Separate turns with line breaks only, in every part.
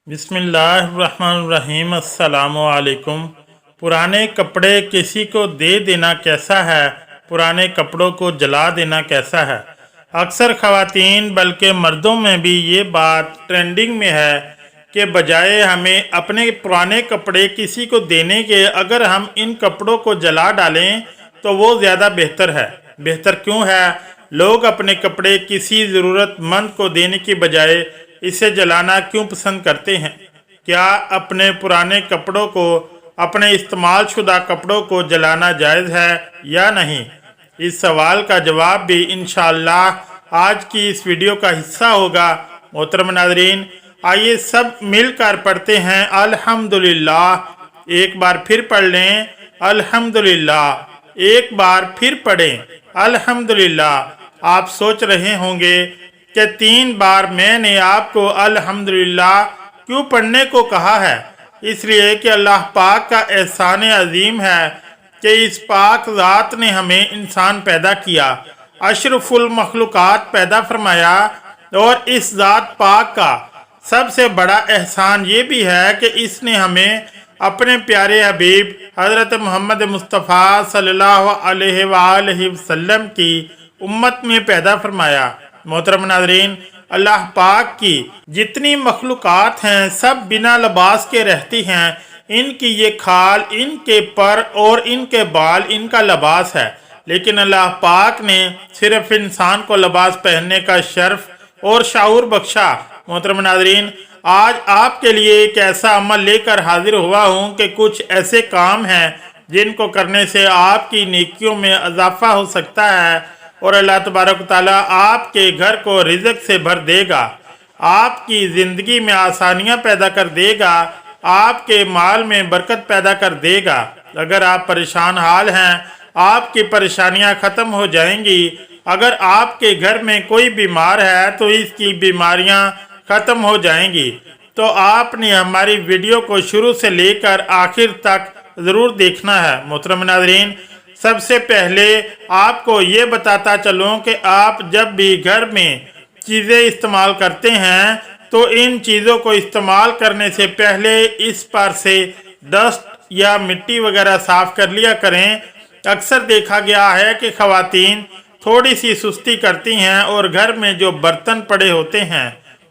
बिस्मिल्लाहिर्रहमानिर्रहीम। अस्सलामुअलैकुम। पुराने कपड़े किसी को दे देना कैसा है, पुराने कपड़ों को जला देना कैसा है। अक्सर ख़वातीन बल्कि मर्दों में भी ये बात ट्रेंडिंग में है कि बजाय हमें अपने पुराने कपड़े किसी को देने के, अगर हम इन कपड़ों को जला डालें तो वो ज़्यादा बेहतर है। बेहतर क्यों है? लोग अपने कपड़े किसी ज़रूरतमंद को देने की बजाय इसे जलाना क्यों पसंद करते हैं? क्या अपने पुराने कपड़ों को, अपने इस्तेमाल शुदा कपड़ों को जलाना जायज़ है या नहीं? इस सवाल का जवाब भी इंशाअल्लाह आज की इस वीडियो का हिस्सा होगा। मोहतरम नाज़रीन, आइए सब मिलकर पढ़ते हैं अल्हम्दुलिल्लाह। एक बार फिर पढ़ लें अल्हम्दुलिल्लाह। एक बार फिर पढ़ें अल्हम्दुलिल्लाह। आप सोच रहे होंगे कि 3 बार मैंने आपको अल्हम्दुलिल्लाह क्यों पढ़ने को कहा है। इसलिए कि अल्लाह पाक का एहसान अजीम है कि इस पाक ज़ात ने हमें इंसान पैदा किया, अशरफुल मखलूक़ात पैदा फरमाया। और इस ज़ात पाक का सबसे बड़ा एहसान ये भी है कि इसने हमें अपने प्यारे हबीब हज़रत मोहम्मद मुस्तफ़ा सल्लल्लाहु अलैहि वसल्लम की उम्मत में पैदा फरमाया। मोहतरम नाज़रीन, अल्लाह पाक की जितनी मखलूक़ात हैं सब बिना लिबास के रहती हैं। इनकी ये खाल, इनके पर और इनके बाल इनका लिबास है। लेकिन अल्लाह पाक ने सिर्फ इंसान को लिबास पहनने का शर्फ और शाऊर बख्शा। मोहतरम नाज़रीन, आज आपके लिए एक ऐसा अमल लेकर हाजिर हुआ हूँ कि कुछ ऐसे काम हैं जिनको करने से आपकी नेकियों में इजाफा हो सकता है और अल्लाह तबारक ताला आपके घर को रिज़्क़ से भर देगा, आपकी ज़िंदगी में आसानियाँ पैदा कर देगा, आपके माल में बरकत पैदा कर देगा। अगर आप परेशान हाल हैं, आपकी परेशानियाँ ख़त्म हो जाएंगी। अगर आपके घर में कोई बीमार है तो इसकी बीमारियाँ ख़त्म हो जाएंगी। तो आपने हमारी वीडियो को शुरू से लेकर आखिर तक ज़रूर देखना है। मोहतरम नाज़रीन, सबसे पहले आपको ये बताता चलूँ कि आप जब भी घर में चीज़ें इस्तेमाल करते हैं तो इन चीज़ों को इस्तेमाल करने से पहले इस पर से डस्ट या मिट्टी वगैरह साफ़ कर लिया करें। अक्सर देखा गया है कि ख़वातीन थोड़ी सी सुस्ती करती हैं और घर में जो बर्तन पड़े होते हैं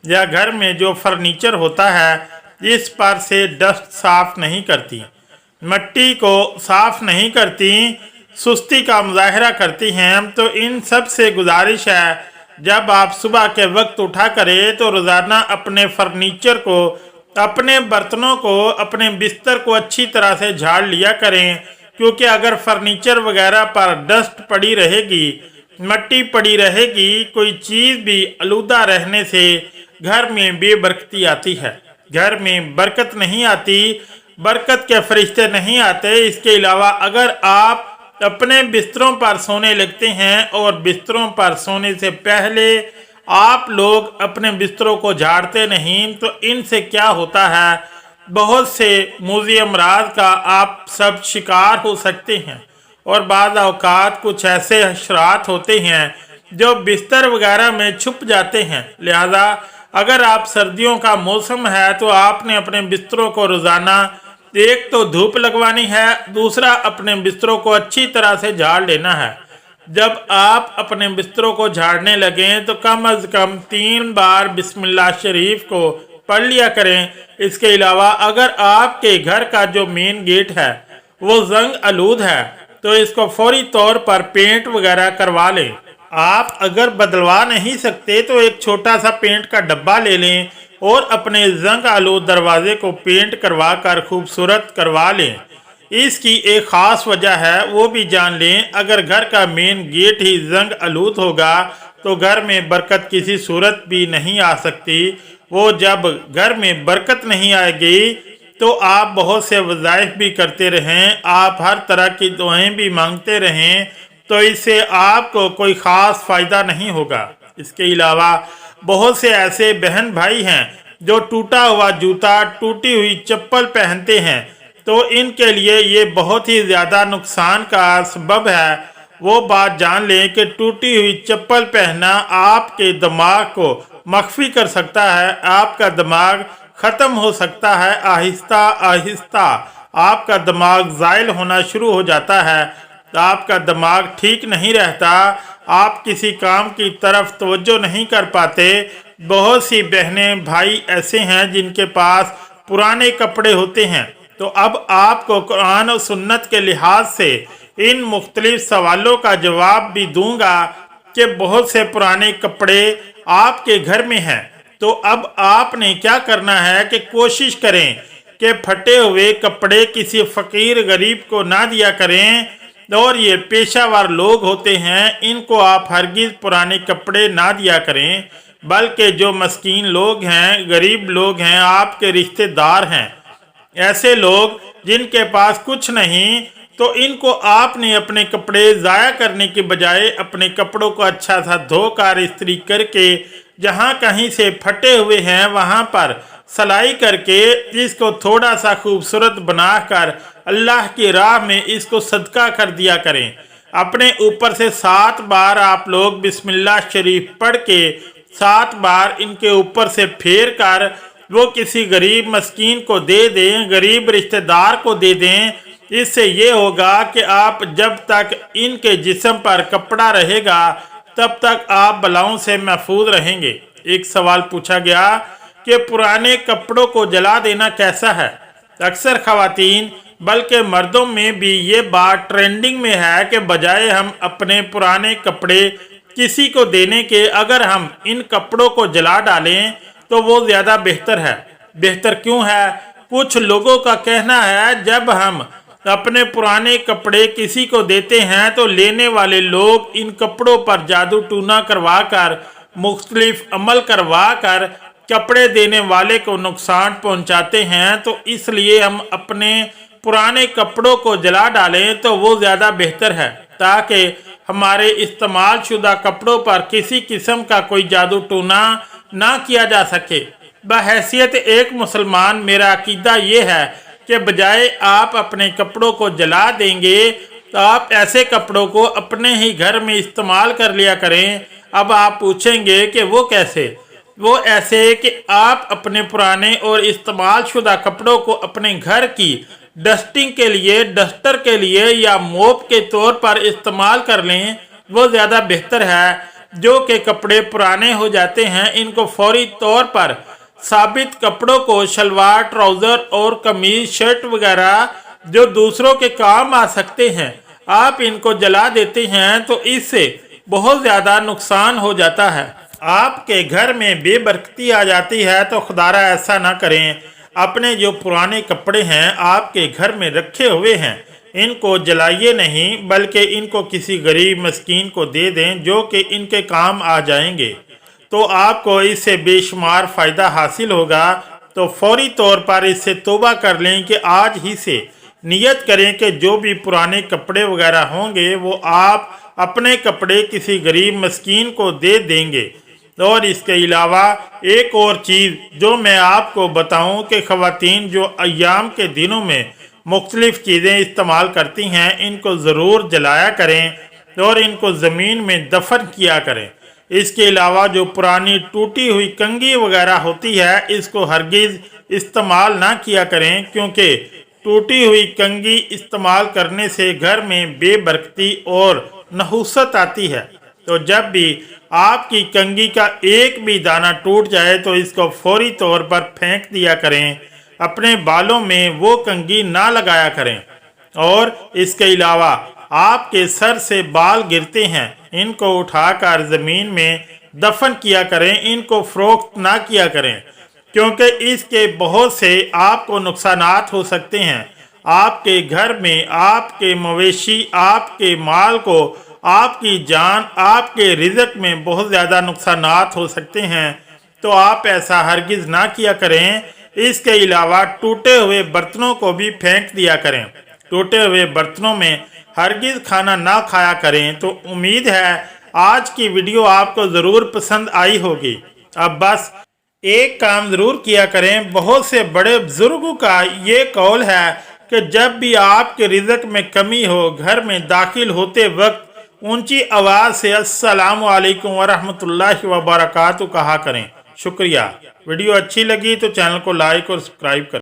या घर में जो फर्नीचर होता है इस पर से डस्ट साफ़ नहीं करती, मिट्टी को साफ़ नहीं करती, सुस्ती का मुजाहरा करती हैं। तो इन सब से गुजारिश है, जब आप सुबह के वक्त उठा करें तो रोज़ाना अपने फर्नीचर को, अपने बर्तनों को, अपने बिस्तर को अच्छी तरह से झाड़ लिया करें। क्योंकि अगर फर्नीचर वगैरह पर डस्ट पड़ी रहेगी, मिट्टी पड़ी रहेगी, कोई चीज़ भी आलूदा रहने से घर में बेबरकती आती है, घर में बरकत नहीं आती, बरकत के फरिश्ते नहीं आते। इसके अलावा अगर आप अपने बिस्तरों पर सोने लगते हैं और बिस्तरों पर सोने से पहले आप लोग अपने बिस्तरों को झाड़ते नहीं, तो इनसे क्या होता है, बहुत से मूज़ी अमराज का आप सब शिकार हो सकते हैं। और बाज़ औक़ात कुछ ऐसे हशरात होते हैं जो बिस्तर वगैरह में छुप जाते हैं। लिहाजा अगर आप सर्दियों का मौसम है तो आपने अपने बिस्तरों को रोज़ाना एक तो धूप लगवानी है, दूसरा अपने बिस्तरों को अच्छी तरह से झाड़ लेना है। जब आप अपने बिस्तरों को झाड़ने लगें तो कम अज़ कम 3 बार बिस्मिल्लाह शरीफ को पढ़ लिया करें। इसके अलावा अगर आपके घर का जो मेन गेट है वो जंग आलूद है तो इसको फौरी तौर पर पेंट वगैरह करवा लें। आप अगर बदलवा नहीं सकते तो एक छोटा सा पेंट का डब्बा ले लें और अपने जंग आलूद दरवाजे को पेंट करवा कर खूबसूरत करवा लें। इसकी एक ख़ास वजह है, वो भी जान लें। अगर घर का मेन गेट ही जंग आलूद होगा तो घर में बरकत किसी सूरत भी नहीं आ सकती। वो जब घर में बरकत नहीं आएगी तो आप बहुत से वज़ाइफ भी करते रहें, आप हर तरह की दुआएं भी मांगते रहें, तो इससे आपको कोई ख़ास फ़ायदा नहीं होगा। इसके अलावा बहुत से ऐसे बहन भाई हैं जो टूटा हुआ जूता, टूटी हुई चप्पल पहनते हैं, तो इनके लिए ये बहुत ही ज़्यादा नुकसान का सबब है। वो बात जान लें कि टूटी हुई चप्पल पहनना आपके दिमाग को मख्फी कर सकता है, आपका दिमाग ख़त्म हो सकता है। आहिस्ता आहिस्ता आपका दिमाग ज़ाइल होना शुरू हो जाता है, आपका दिमाग ठीक नहीं रहता, आप किसी काम की तरफ तवज्जो नहीं कर पाते। बहुत सी बहनें भाई ऐसे हैं जिनके पास पुराने कपड़े होते हैं। तो अब आपको कुरान और सुन्नत के लिहाज से इन मुख्तलिफ सवालों का जवाब भी दूंगा कि बहुत से पुराने कपड़े आपके घर में हैं। तो अब आपने क्या करना है कि कोशिश करें कि फटे हुए कपड़े किसी फ़कीर गरीब को ना दिया करें। और ये पेशावर लोग होते हैं, इनको आप हरगिज़ पुराने कपड़े ना दिया करें, बल्कि जो मस्कीन लोग हैं, गरीब लोग हैं, आपके रिश्तेदार हैं, ऐसे लोग जिनके पास कुछ नहीं, तो इनको आपने अपने कपड़े ज़ाया करने के बजाय अपने कपड़ों को अच्छा सा धोकर इस्त्री करके जहाँ कहीं से फटे हुए हैं वहाँ पर सलाई करके इसको थोड़ा सा खूबसूरत बनाकर अल्लाह की राह में इसको सदका कर दिया करें। अपने ऊपर से 7 बार आप लोग बिस्मिल्लाह शरीफ पढ़ के 7 बार इनके ऊपर से फेर कर वो किसी गरीब मस्कीन को दे दें, गरीब रिश्तेदार को दे दें। इससे ये होगा कि आप जब तक इनके जिस्म पर कपड़ा रहेगा तब तक आप बलाओं से महफूज रहेंगे। एक सवाल पूछा गया कि पुराने कपड़ों को जला देना कैसा है। अक्सर खवातीन बल्कि मर्दों में भी ये बात ट्रेंडिंग में है कि बजाय हम अपने पुराने कपड़े किसी को देने के, अगर हम इन कपड़ों को जला डालें तो वो ज़्यादा बेहतर है। बेहतर क्यों है? कुछ लोगों का कहना है जब हम अपने पुराने कपड़े किसी को देते हैं तो लेने वाले लोग इन कपड़ों पर जादू टूना करवा कर, मुख्तलिफ अमल करवा कर कपड़े देने वाले को नुकसान पहुंचाते हैं। तो इसलिए हम अपने पुराने कपड़ों को जला डालें तो वो ज़्यादा बेहतर है, ताकि हमारे इस्तेमाल शुदा कपड़ों पर किसी किस्म का कोई जादू टूना ना किया जा सके। बहैसियत एक मुसलमान मेरा अकीदा ये है कि बजाय आप अपने कपड़ों को जला देंगे तो आप ऐसे कपड़ों को अपने ही घर में इस्तेमाल कर लिया करें। अब आप पूछेंगे कि वो कैसे? वो ऐसे कि आप अपने पुराने और इस्तेमाल शुदा कपड़ों को अपने घर की डस्टिंग के लिए, डस्टर के लिए या मोप के तौर पर इस्तेमाल कर लें, वो ज़्यादा बेहतर है। जो कि कपड़े पुराने हो जाते हैं इनको फौरी तौर पर साबित कपड़ों को, शलवार, ट्राउज़र और कमीज, शर्ट वगैरह जो दूसरों के काम आ सकते हैं, आप इनको जला देते हैं तो इससे बहुत ज़्यादा नुकसान हो जाता है। आपके घर में बेबरकती आ जाती है। तो खुदारा ऐसा ना करें। अपने जो पुराने कपड़े हैं आपके घर में रखे हुए हैं, इनको जलाइए नहीं, बल्कि इनको किसी गरीब मस्कीन को दे दें जो कि इनके काम आ जाएंगे। तो आपको इससे बेशुमार फ़ायदा हासिल होगा। तो फौरी तौर पर इससे तौबा कर लें कि आज ही से नियत करें कि जो भी पुराने कपड़े वगैरह होंगे वो आप अपने कपड़े किसी गरीब मस्कीन को दे देंगे। और इसके अलावा एक और चीज़ जो मैं आपको बताऊं कि ख़वातीन जो अय्याम के दिनों में मुख्तलिफ़ चीज़ें इस्तेमाल करती हैं, इनको ज़रूर जलाया करें और इनको ज़मीन में दफन किया करें। इसके अलावा जो पुरानी टूटी हुई कंघी वगैरह होती है, इसको हरगिज़ इस्तेमाल ना किया करें, क्योंकि टूटी हुई कंघी इस्तेमाल करने से घर में बेबरकती और नहुसत आती है। तो जब भी आपकी कंघी का एक भी दाना टूट जाए तो इसको फौरी तौर पर फेंक दिया करें। अपने बालों में वो कंघी ना लगाया करें। और इसके अलावा आपके सर से बाल गिरते हैं, इनको उठाकर ज़मीन में दफन किया करें, इनको फ़रोख्त ना किया करें, क्योंकि इसके बहुत से आपको नुकसानात हो सकते हैं। आपके घर में आपके मवेशी, आपके माल को, आपकी जान, आपके रिज़्क में बहुत ज़्यादा नुकसानात हो सकते हैं। तो आप ऐसा हरगिज़ ना किया करें। इसके अलावा टूटे हुए बर्तनों को भी फेंक दिया करें। टूटे हुए बर्तनों में हरगिज़ खाना ना खाया करें। तो उम्मीद है आज की वीडियो आपको ज़रूर पसंद आई होगी। अब बस एक काम ज़रूर किया करें। बहुत से बड़े बुजुर्गों का ये कौल है कि जब भी आपके रिज़्क में कमी हो, घर में दाखिल होते वक्त ऊंची आवाज़ से अस्सलामु अलैकुम व रहमतुल्लाहि व बरकातुहू कहा करें। शुक्रिया। वीडियो अच्छी लगी तो चैनल को लाइक और सब्सक्राइब करें।